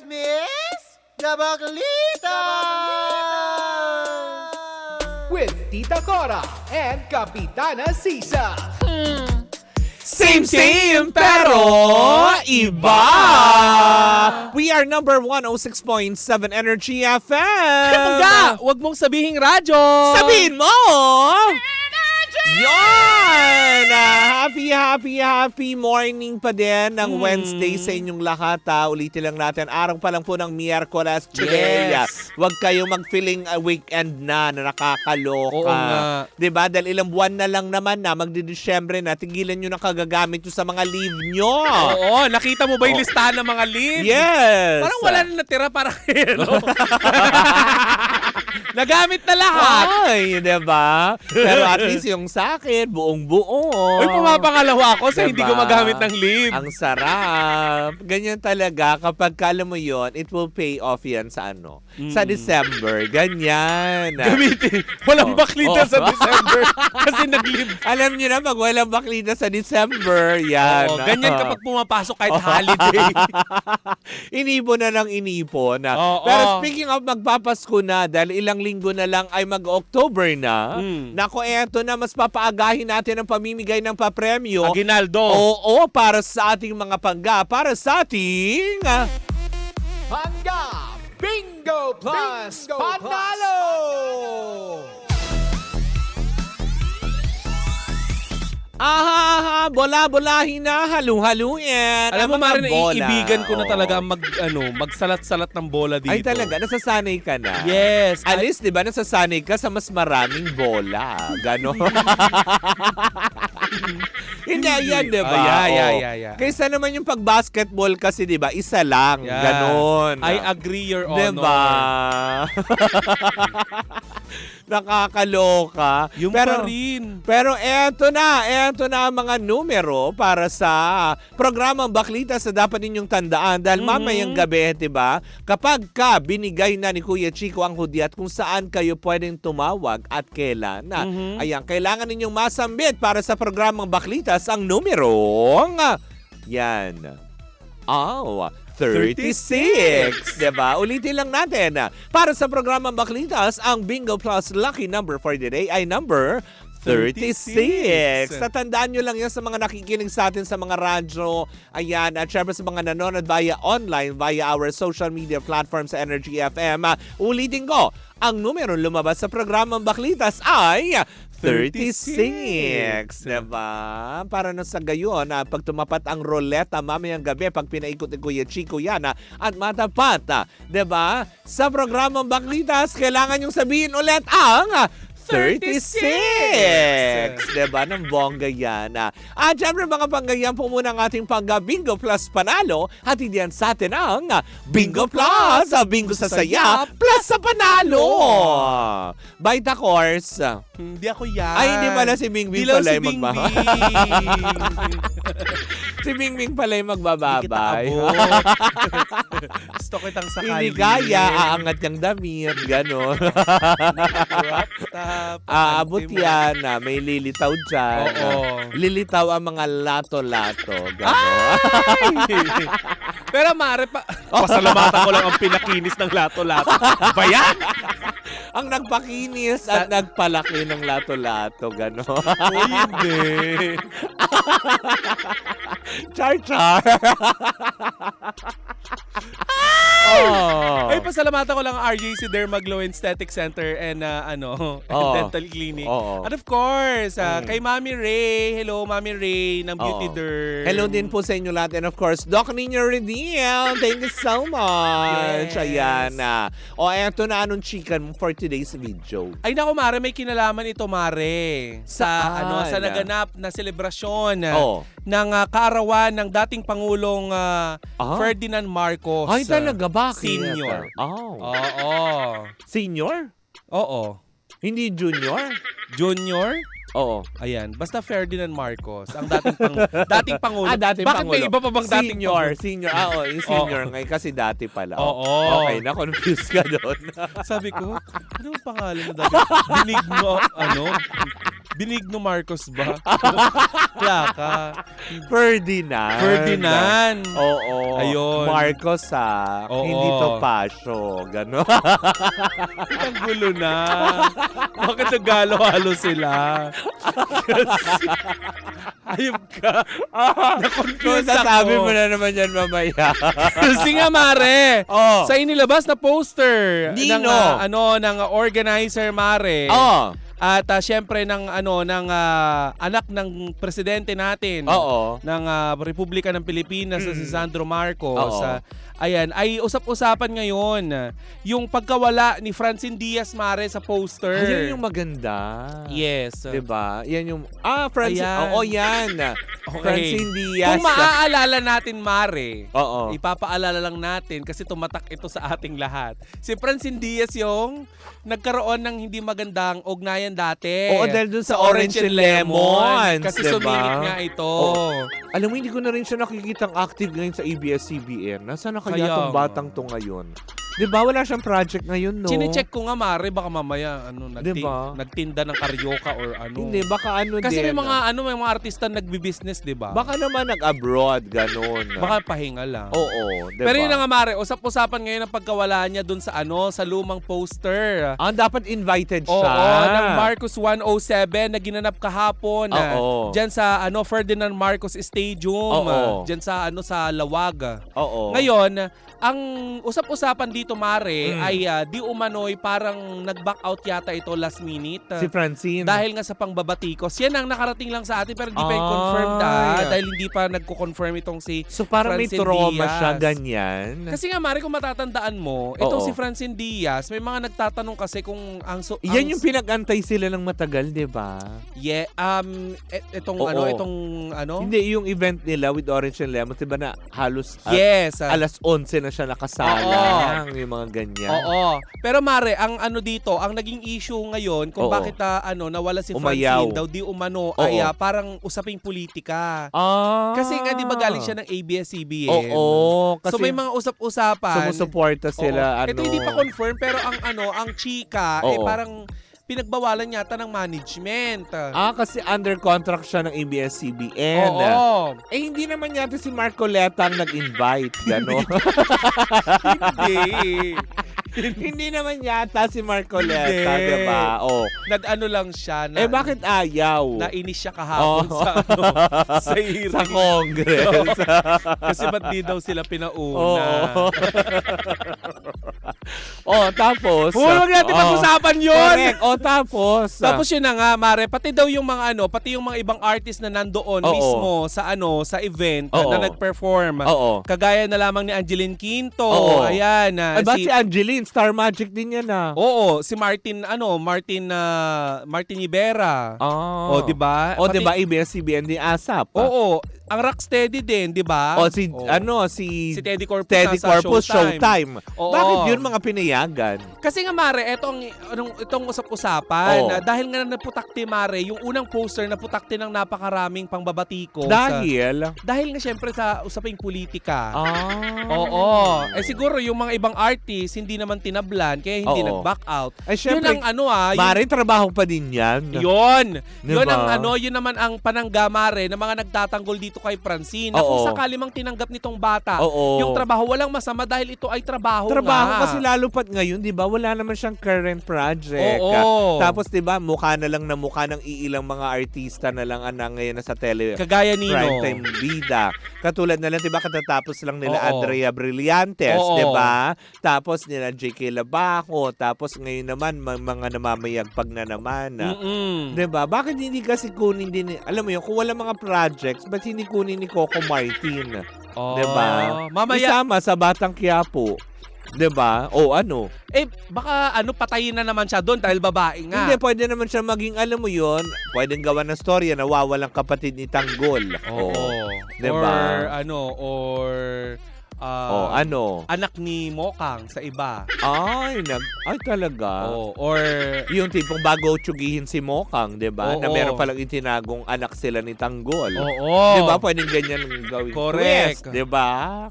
Miss Gabaglita! With Tita Cora and Kapitana Sisa. Same pero iba. We are number 106.7 Energy FM. Kapag wag mong sabihing radyo. Sabihin mo! Yon! Happy morning pa din ng Wednesday sa inyong lahat. Ulitin lang natin, araw pa lang po ng Miyerkules today. Yes. Huwag kayong mag-feeling a weekend na nakakaloka. Oo nga. Diba? Dahil ilang buwan na lang naman na, magdi-Disyembre na, tigilan nyo na kagagamit nyo sa mga leave nyo. Oo, nakita mo ba yung listahan ng mga leave? Yes! Parang wala na natira, parang hello. Nagamit na lahat. Ay, diba? Pero at least yung sa akin, buong-buo. Uy, pumapangalawa ako sa hindi Diba? ko magamit ng leave. Ang sarap. Ganyan talaga. Kapag alam mo yon, it will pay off yan sa ano? Sa December. Ganyan. Gamitin. Walang baklita sa December kasi nag-leave. Alam niyo na, pag walang baklita sa December, yan. Oo, ganyan kapag pumapasok kahit holiday. Inipon na lang inipon. Oo. Pero speaking of magpapasko na, dahil ilang linggo na lang ay mag-October na, nako eto na, mas papaagahin natin ang pamimigay ng papremyo. Aguinaldo. Oo, para sa ating mga pangga, para sa ating... Pangga Bingo Plus Bingo Panalo! Bola-bolahin na, halu-haluin. Alam mo, Ang mga Marin, bola. iibigan ko na Oo. talaga magsalat-salat ng bola dito. Ay talaga, nasasanay ka na. Yes. Alice, di ba, nasasanay ka sa mas maraming bola. Ganon. Hindi, yan, di ba? Yeah. Kaysa naman yung pag-basketball kasi, di ba, isa lang. Yeah. Ganon. I agree, Your Di Honor. ba? Nakakaloka. Yung pa rin. Pero eto na ang mga numero para sa programang Baklita sa dapat ninyong tandaan. Dahil mamayang gabi, diba? Kapag ka binigay na ni Kuya Chico ang hudyat kung saan kayo pwedeng tumawag at kailan. Ayan, kailangan ninyong masambit para sa programang Baklitas ang numero. Yan. 36. Diba? Ulitin lang natin. Para sa programang Baklitas, ang Bingo Plus lucky number for the day ay number 36. Tatandaan nyo lang yan sa mga nakikinig sa atin sa mga radyo. Ayan. At syempre sa mga nanonood via online, via our social media platforms sa Energy FM. Ulitin ko, ang numero lumabas sa programang Baklitas ay 36. Diba? Para na sa gayon, pag tumapat ang roleta mamayang gabi, pag pinaikot ni Kuya Chico yan, at matapat, diba? Sa programang Baklitas, kailangan yung sabihin ulit ang 36! Diba? Ng bongga yan. At syempre mga panggayan po muna ang ating Bingo Plus Panalo. At hindi yan sa atin ang Bingo Plus! Bingo sa saya, plus sa panalo! By the course. Hindi ako yan. Ay, hindi pala si Bingbing Dilaw pala si yung magmahal. Bingbing. Si Bingbing pala yung magbababay. Gusto kitang sakali. Hindi kaya, aangat yung damit, gano'n. Aabot yan, may lilitaw dyan. Oo. Lilitaw ang mga lato-lato, gano'n. Pero Mare, pasalamatan ko lang ang pinakinis ng lato-lato. Bayan! Ang nagpakinis at nagpalaki ng lato-lato, gano'n. O hindi. Char-char. Ay, pasalamatan ko lang ang RJC Dermaglow Aesthetic Center and Dental Clinic. At of course, kay Mami Ray. Hello, Mami Ray ng Beauty Derm. Hello din po sa inyo lahat. And of course, Doc Nino Rediel. Thank you so much. Yes. Ayan. Eto na anong chikan mo for today's video. Ay nako Mare, may kinalaman ito Mare sa Saan? sa naganap na selebrasyon ng kaarawan ng dating Pangulong Ferdinand Marcos. Ay talaga, bakit? Senior. Oo. Senior? Oo. Hindi junior? Junior? Oo. Ayan, basta Ferdinand Marcos, ang dating Pangulo. Dating Bakit Pangulo. may iba pa bang dating Senior. Pangulo? Senior. Yung senior ngayon kasi dati pala. Oo. Okay, na-confuse ka doon. Sabi ko, ano ang pangalan na dati? Benigno, Benigno Marcos ba? Plaka. Ferdinand. Ferdinand. Oo. Ayun. Marcos Oo. Hindi Topacio. Gano'n. Ang gulo na. Bakit nagalo-halo sila? Kasi, ayop ka. Na-confuse Sasabi ako. mo na naman yan mamaya. Kasi nga, Mare. Oh. Sa inilabas na poster Nino? ng organizer, Mare. Oo. At syempre ng anak ng presidente natin Oo. ng Republika ng Pilipinas si Sandro Marcos. Oo. Ayan, ay usap-usapan ngayon yung pagkawala ni Francine Diaz, Mare, sa poster. Ayan yung maganda. Yes. Diba? Yan yung... Francine. Ayan. Oo, yan. Okay. Francine Diaz. Kung maaalala natin, Mare, Oo. ipapaalala lang natin kasi tumatak ito sa ating lahat. Si Francine Diaz yung nagkaroon ng hindi magandang ugnayan dati. Oo, dahil dun sa Orange and Lemons, Kasi diba? sumingit nga ito. Oo. Alam mo, hindi ko na rin siya nakikitang active ngayon sa ABS-CBN. Nasaan na kaya Kaya tong nga. batang to ngayon? Diba? Wala siyang project ngayon, no? Chine-check ko nga, Mare, baka mamaya Diba? nagtinda ng karyoka or ano. Hindi, baka ano Kasi din. may mga artista nagbi-business, 'di ba? Baka naman nag-abroad, ganun. Baka pahinga lang. Oo, diba? Pero yun na nga, Mare, usap-usapan ngayon ang pagkawala niya dun sa sa lumang poster. Dapat invited Oo, siya. ng Marcos 107 na ginanap kahapon. Oo. Diyan sa Ferdinand Marcos Stadium. Oo. Diyan sa sa Lawag. Oo. Ngayon, ang usap-usapan dito, Mare, ay di umano'y parang nag-back out yata ito last minute. Si Francine. Dahil nga sa pangbabatikos. Yan ang nakarating lang sa atin pero hindi pa yung confirmed dahil hindi pa nagko-confirm itong si So parang may Francine trauma Diaz. siya, ganyan. Kasi nga, Mare, kung matatandaan mo, itong Oo. si Francine Diaz, may mga nagtatanong kasi kung Yan yung pinag-antay sila ng matagal, di ba? Yeah, itong Oo. Hindi, yung event nila with Orange and Lemons, di ba na halos yes. alas 11 na siya nakasala. Yung mga ganyan. Oo. Pero Mare, ang dito, ang naging issue ngayon kung Oo. bakit nawala si Umayaw. Francine daw di umano Oo. ay parang usaping politika. Kasi nga 'di ba galing siya ng ABS-CBN. Oo. Kasi So may mga usap-usapan. sumusuporta sila. Oo. Ito hindi pa confirm pero ang chika Oo. parang pinagbawalan yata ng management. Kasi under contract siya ng ABS-CBN. Oo. Hindi naman yata si Marcoleta ang nag-invite. Gano'n. Hindi. Hindi naman yata si Marcoleta, Hindi. diba? Nag-ano lang siya na Bakit ayaw? nainis siya kahapon sa hearing. Sa Congress. Kasi ba't di daw sila pinauna? Tapos. Huwag natin pag-usapan yun! Correct. Tapos. Tapos yun na nga, Mare, pati daw yung mga pati yung mga ibang artist na nandoon Oo. mismo sa event Oo. na nag-perform. Oo. Kagaya na lamang ni Angeline Quinto. Oo. Ayan. Ba si Angeline, Star Magic din yan Oo, si Martin Ibera. O, di ba? O, di ba? ABS-CBN din ASAP. Oo, ang Rocksteady din, di ba? Si Si Teddy Corpus Teddy nasa Corpus, Showtime. Oo. Bakit yun mga pinayagan? Kasi nga, Mare, itong usap-usapan, Oo. dahil nga naputakti, Mare, yung unang poster naputakti ng napakaraming pangbabatikos. Dahil nga syempre sa usaping politika. Oo. Siguro yung mga ibang artists hindi naman tinablan kaya hindi Oo. nag-back out. Syempre, yun ang Mare, trabaho pa din yan. Yun. Diba? Yun naman ang panangga, Mare, ng mga nagtatanggol dito kay Francine. Na Oo. kung sakali mang tinanggap nitong bata, Oo. yung trabaho walang masama dahil ito ay trabaho nga. Kasi lalo pat ngayon, 'di ba? Wala naman siyang current project. Oo. Tapos 'di ba, mukha na lang na mukha ng iilang mga artista na lang ang ngayon na sa Kagaya Nino. primetime bida. Katulad na lang 'di ba katatapos lang nila Oo. Andrea Brillantes, Oo. 'di ba? Tapos nila JK Labaco, tapos ngayon naman mga namamayagpag na naman. 'Di ba? Bakit hindi kasi kunin din, alam mo 'yun, kung wala mga projects, ba't hindi kunin ni Coco Martin? Diba? Mamaya, Isama sa Batang Quiapo. Diba? baka patayin na naman siya doon dahil babae nga. Hindi, pwede naman siya maging, alam mo yun, pwedeng gawa ng storya na wawalang kapatid ni Tanggol. Oo. Diba? Or ano? Anak ni Mokang sa iba. Ay talaga. Or yung tipong bago tsugihin si Mokang, 'di ba? Na meron palang itinagong anak sila ni Tanggol. 'Di ba? Pwedeng ganyan gawin. Correct. 'Di ba?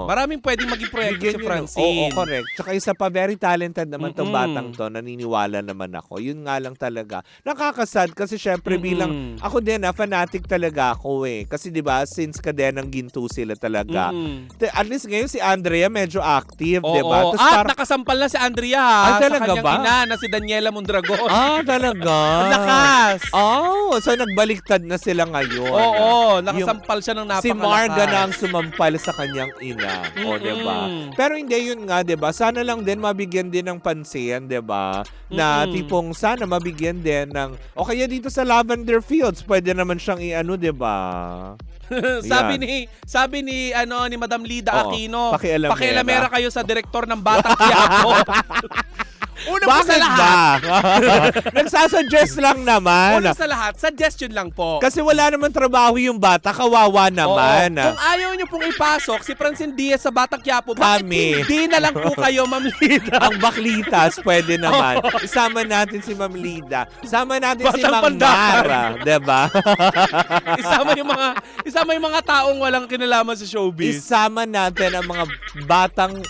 Maraming pwedeng maging proyekto si Oo, Francine. correct. Tsaka isa pa, very talented naman tong batang to. Naniniwala naman ako. Yun nga lang talaga. Nakakasad kasi syempre bilang ako din fanatic talaga ako eh. Kasi 'di ba, since kadenang ginto sila talaga. At least ngayon si Andrea medyo active, 'di ba? At nakasampal na si Andrea sa talaga kanyang ba? ina na si Daniela Mondragon. Talaga. Ang lakas. So nagbaliktad na sila ngayon. Nakasampal siya ng napakalakas. Si Marga na ang sumampal sa kanyang ina. 'Di ba? Pero hindi yun nga, 'di ba? Sana lang din mabigyan din ng pansin, 'di ba? Na tipong sana mabigyan din ng o kaya dito sa Lavender Fields, pwede naman siyang i-ano, 'di ba? sabi ni Madam Lida Aquino, pakialamera kayo sa direktor ng Batang Quiapo. Una po sa Bakit lahat. ba? Nagsasuggest lang naman. Una sa lahat, suggestion lang po. Kasi wala naman trabaho yung bata, kawawa naman. Kung ayaw nyo pong ipasok si Francine Diaz sa Batang Quiapo, bakit Kami. hindi na lang po kayo, Ma'am Lida? Ang Baklitas, pwede naman. Isama natin si Ma'am Lida. Isama natin si Batang Mang Mara. Diba? Isama yung mga taong walang kinalaman sa showbiz. Isama natin ang mga batang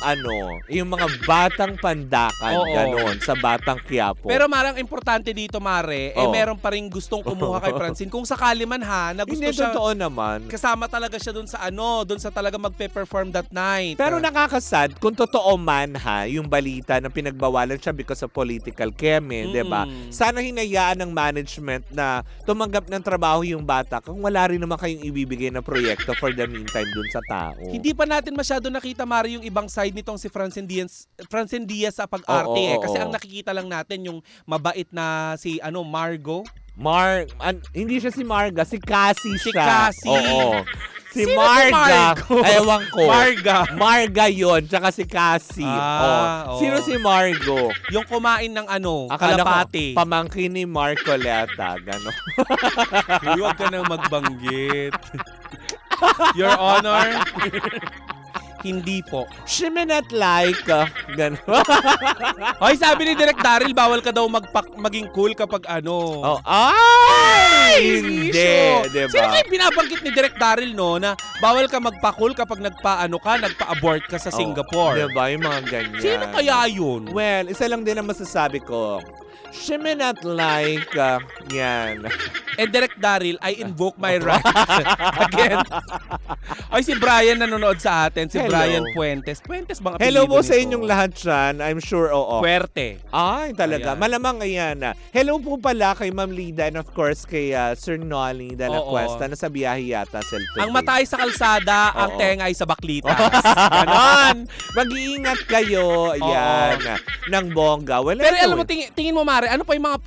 yung mga batang pandakan, ganon, sa Batang Quiapo. Pero marang importante dito, Mare, meron pa rin gustong kumuha kay Francine. Kung sakali man na gusto hindi, siya, totoo naman. kasama talaga siya dun sa talaga magpe-perform that night. Pero nakakasad, kung totoo man yung balita na pinagbawalan siya because of political keme, diba? Sana hinayaan ng management na tumanggap ng trabaho yung bata kung wala rin naman kayong ibibigay na proyekto for the meantime dun sa tao. Hindi pa natin masyado nakita, Mare, yung ibang side nitong si Francine Diaz sa pag-arte. Kasi ang nakikita lang natin yung mabait na si Margo. Hindi siya si Marga, si Cassie Si siya. Cassie. Si Sino Marga. si Margo? Ewan ko. Marga. Yun, tsaka si Cassie. Sino si Margo? Yung kumain ng Akala kalapati. ko, pamangkin ni Marcoleta. Gano'n. Huwag ka nang magbanggit. Your Honor. Hindi po. She may not like. Gano'n. Hoy, sabi ni Direk Daryl, bawal ka daw maging cool kapag Hindi. Diba? Sino kayo binabanggit ni Direk Daryl, na bawal ka magpa-cool kapag nagpa-abort ka sa Singapore? Diba? Yung mga ganyan. Sino kaya yun? Well, isa lang din ang masasabi ko. She may not like. Yan. And Direk Daryl, I invoke my right. Again. Ay, si Brian nanonood sa atin. Si Hello. Brian Puentes. Puentes bang apelido Hello po nito? sa inyong lahat dyan. I'm sure, Puerte. Ay, talaga. Ayan. Malamang ayan. Hello po pala kay Ma'am Lida and of course kay Sir Nolly de la Cuesta na sa biyahe yata today. Ang mata ay sa kalsada, ang tenga ay sa baklita. Ganon. Mag-iingat kayo. Ayan. Ng bongga. Well, Pero alam anyway. mo, tingin mo, Mare, ano pa yung mga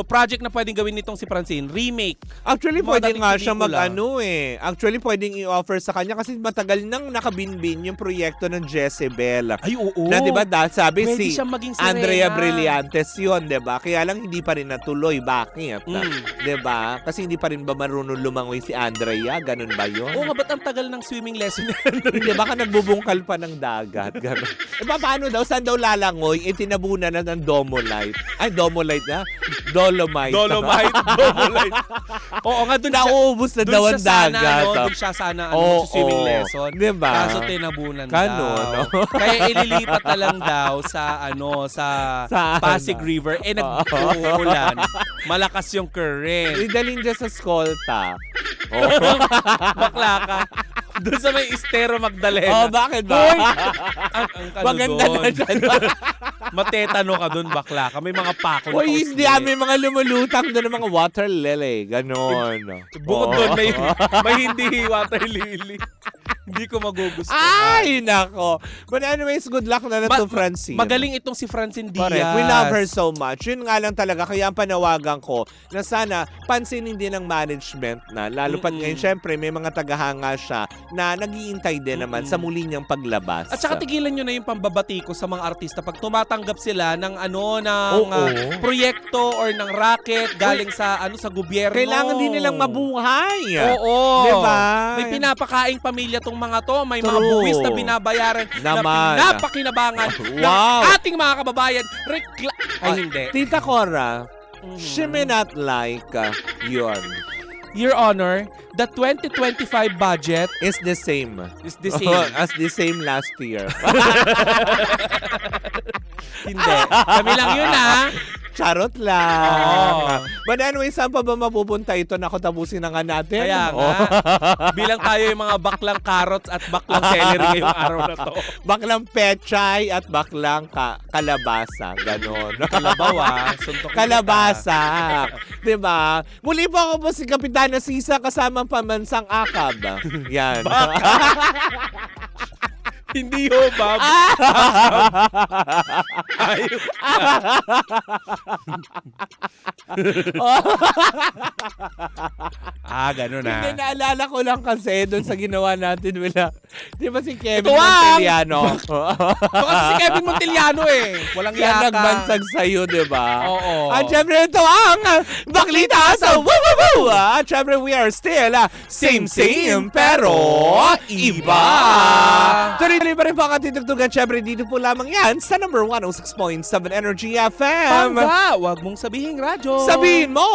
project na pwedeng gawin nitong si Francine? Remake. Actually, Mga pwede dating nga siya pelikula. Actually, pwedeng i-offer sa kanya kasi matagal nang nakabinbin yung proyekto ng Jezebel. Ay, oo. Na 'di ba sabi Pwede si siyang maging Serena. Andrea Brillantes 'yon, 'di ba? Kaya lang hindi pa rin natuloy. Bakit? 'Di ba? Kasi hindi pa rin ba marunong lumangoy si Andrea? Ganun ba 'yon? Oo nga, ba't ang tagal ng swimming lesson niya? Hindi, baka nagbubungkal pa ng dagat. Ganun. Paano daw? Saan daw lalangoy? Tinabunan na ng Domolite. Ay, Domolite na? Dolomite. Dolomite. Oo nga, doon Nauubos na daw ang dagat. Doon siya sana swimming lesson. Diba? Kaso tinabunan Ganun, daw. Kaya ililipat na lang daw sa Pasig River. Nag-uulan. Malakas yung current. Idalhin dyan sa Skolta. Bakla ka. Doon sa may Estero Magdalena. Bakit ba? Hoy! Ang Maganda na dyan. Matetano ka doon, bakla ka. May mga pako na Uy, hindi may mga lumulutang doon ng mga water lily. Ganon. Bukod doon, may hindi water lily. Hindi ko magugustuhan. Ay, nako. But anyways, good luck na to Francine. Magaling itong si Francine Diaz. Correct. We love her so much. Yun nga lang talaga. Kaya ang panawagan ko na sana pansinin din ng management na lalo pat ngayon, syempre, may mga tagahanga siya na nag-iintay din naman sa muli niyang paglabas. At saka tigilan nyo na yung pambabatiko sa mga artista pag tumatanggap sila ng proyekto or ng racket galing sa sa gobyerno. Kailangan din nilang mabuhay. Oo. Diba? May pinapakaing pamilya tong tong mga to. May mga True. buwis na binabayaran Naman. na pinapakinabangan ng Wow. ating mga kababayan. Ay, hindi. Tita Cora, she may not like yun. Your Honor, the 2025 budget Is the same. is the same. As the same last year. Hindi. Kami lang yun, ha? Charot lang. Oo. But anyway, saan pa ba mapupunta ito? Naku, tapusin na nga natin. Kaya nga. Bilang tayo yung mga baklang carrots at baklang celery ngayong araw na to. Baklang pechay at baklang kalabasa. Ganon. Kalabaw, suntok na Kalabasa. Diba? Muli po ako po si Kapitana Sisa kasama ang pamansang akab. Yan. Hindi ho, Bob. Ayun. Ganun Hindi, na. naalala ko lang kasi doon sa ginawa natin wala. Di ba si Kevin Ito ang- Monteliano? Ito kasi si Kevin Monteliano eh. Walang Siya yaka. nagbansag sa'yo, di ba? Oo. At syempre ito ang Baklita sa Woo Woo Woo! At syempre we are still same pero iba. Tuloy-tuloy pa rin po ang ating tugtugan. Syempre dito po lamang yan sa number 106.7 Energy FM. Pangga, wag mong sabihin radyo. Sabihin mo!